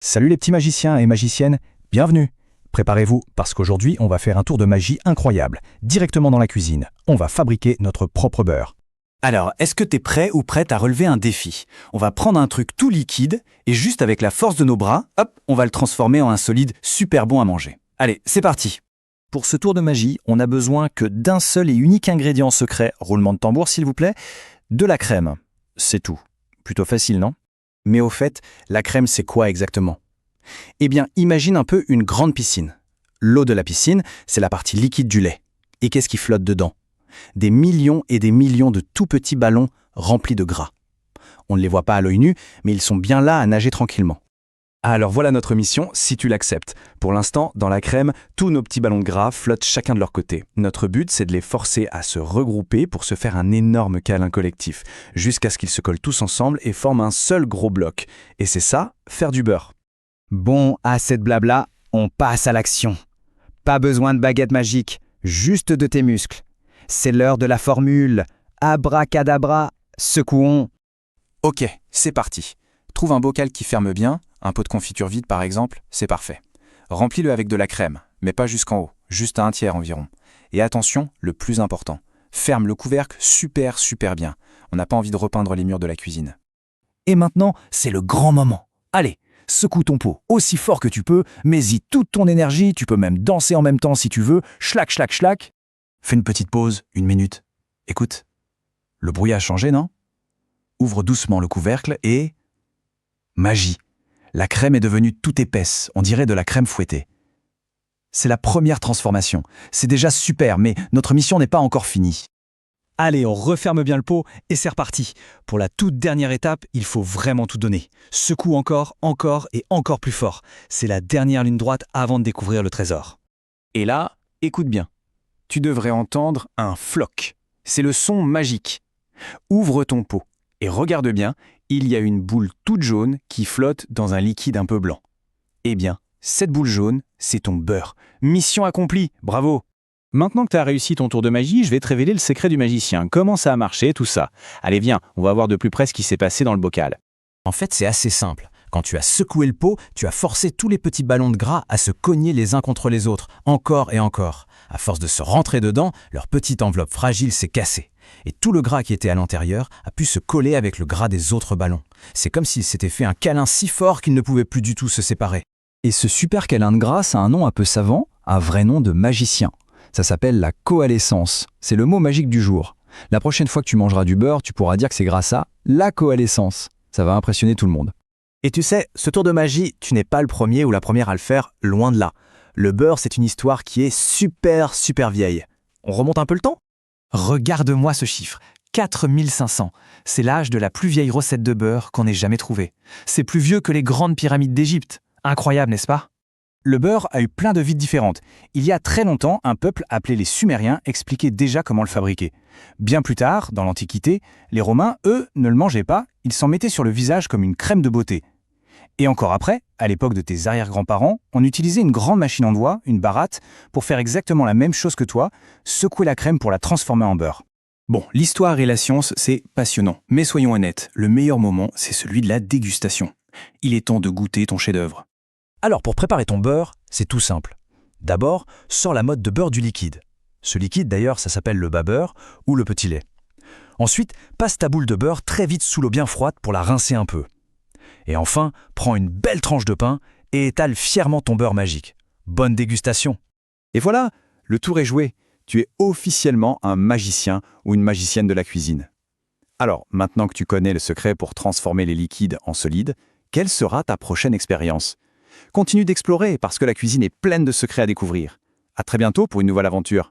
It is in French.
Salut les petits magiciens et magiciennes, bienvenue. Préparez-vous parce qu'aujourd'hui on va faire un tour de magie incroyable, directement dans la cuisine. On va fabriquer notre propre beurre. Alors, est-ce que t'es prêt ou prête à relever un défi? On va prendre un truc tout liquide et juste avec la force de nos bras, hop, on va le transformer en un solide super bon à manger. Allez, c'est parti! Pour ce tour de magie, on n'a besoin que d'un seul et unique ingrédient secret, roulement de tambour s'il vous plaît, de la crème. C'est tout. Plutôt facile, non? Mais au fait, la crème c'est quoi exactement? Eh bien, imagine un peu une grande piscine. L'eau de la piscine, c'est la partie liquide du lait. Et qu'est-ce qui flotte dedans? Des millions et des millions de tout petits ballons remplis de gras. On ne les voit pas à l'œil nu, mais ils sont bien là à nager tranquillement. Alors voilà notre mission, si tu l'acceptes. Pour l'instant, dans la crème, tous nos petits ballons de gras flottent chacun de leur côté. Notre but, c'est de les forcer à se regrouper pour se faire un énorme câlin collectif, jusqu'à ce qu'ils se collent tous ensemble et forment un seul gros bloc. Et c'est ça, faire du beurre. Bon, assez de blabla, on passe à l'action. Pas besoin de baguette magique, juste de tes muscles. C'est l'heure de la formule. Abracadabra, secouons. Ok, c'est parti. Trouve un bocal qui ferme bien, un pot de confiture vide par exemple, c'est parfait. Remplis-le avec de la crème, mais pas jusqu'en haut, juste à un tiers environ. Et attention, le plus important, ferme le couvercle super bien. On n'a pas envie de repeindre les murs de la cuisine. Et maintenant, c'est le grand moment. Allez, secoue ton pot aussi fort que tu peux, mets-y toute ton énergie, tu peux même danser en même temps si tu veux, schlac, schlac, schlac. Fais une petite pause, 1 minute. Écoute, le bruit a changé, non? Ouvre doucement le couvercle et... Magie! La crème est devenue toute épaisse, on dirait de la crème fouettée. C'est la première transformation. C'est déjà super, mais notre mission n'est pas encore finie. Allez, on referme bien le pot et c'est reparti. Pour la toute dernière étape, il faut vraiment tout donner. Secoue encore et encore plus fort. C'est la dernière ligne droite avant de découvrir le trésor. Et là, écoute bien. Tu devrais entendre un floc. C'est le son magique. Ouvre ton pot et regarde bien, il y a une boule toute jaune qui flotte dans un liquide un peu blanc. Eh bien, cette boule jaune, c'est ton beurre. Mission accomplie, bravo! Maintenant que tu as réussi ton tour de magie, je vais te révéler le secret du magicien. Comment ça a marché, tout ça? Allez, viens, on va voir de plus près ce qui s'est passé dans le bocal. En fait, c'est assez simple. Quand tu as secoué le pot, tu as forcé tous les petits ballons de gras à se cogner les uns contre les autres, encore et encore. À force de se rentrer dedans, leur petite enveloppe fragile s'est cassée. Et tout le gras qui était à l'intérieur a pu se coller avec le gras des autres ballons. C'est comme s'ils s'étaient fait un câlin si fort qu'ils ne pouvaient plus du tout se séparer. Et ce super câlin de gras a un nom un peu savant, un vrai nom de magicien. Ça s'appelle la coalescence. C'est le mot magique du jour. La prochaine fois que tu mangeras du beurre, tu pourras dire que c'est grâce à la coalescence. Ça va impressionner tout le monde. Et tu sais, ce tour de magie, tu n'es pas le premier ou la première à le faire, loin de là. Le beurre, c'est une histoire qui est super vieille. On remonte un peu le temps? Regarde-moi ce chiffre, 4500. C'est l'âge de la plus vieille recette de beurre qu'on ait jamais trouvée. C'est plus vieux que les grandes pyramides d'Égypte. Incroyable, n'est-ce pas? Le beurre a eu plein de vies différentes. Il y a très longtemps, un peuple appelé les Sumériens expliquait déjà comment le fabriquer. Bien plus tard, dans l'Antiquité, les Romains, eux, ne le mangeaient pas, ils s'en mettaient sur le visage comme une crème de beauté. Et encore après, à l'époque de tes arrière-grands-parents, on utilisait une grande machine en bois, une baratte, pour faire exactement la même chose que toi, secouer la crème pour la transformer en beurre. Bon, l'histoire et la science, c'est passionnant. Mais soyons honnêtes, le meilleur moment, c'est celui de la dégustation. Il est temps de goûter ton chef-d'œuvre. Alors pour préparer ton beurre, c'est tout simple. D'abord, sors la mode de beurre du liquide. Ce liquide d'ailleurs, ça s'appelle le bas beurre ou le petit lait. Ensuite, passe ta boule de beurre très vite sous l'eau bien froide pour la rincer un peu. Et enfin, prends une belle tranche de pain et étale fièrement ton beurre magique. Bonne dégustation! Et voilà, le tour est joué. Tu es officiellement un magicien ou une magicienne de la cuisine. Alors, maintenant que tu connais le secret pour transformer les liquides en solides, quelle sera ta prochaine expérience? Continue d'explorer parce que la cuisine est pleine de secrets à découvrir. À très bientôt pour une nouvelle aventure.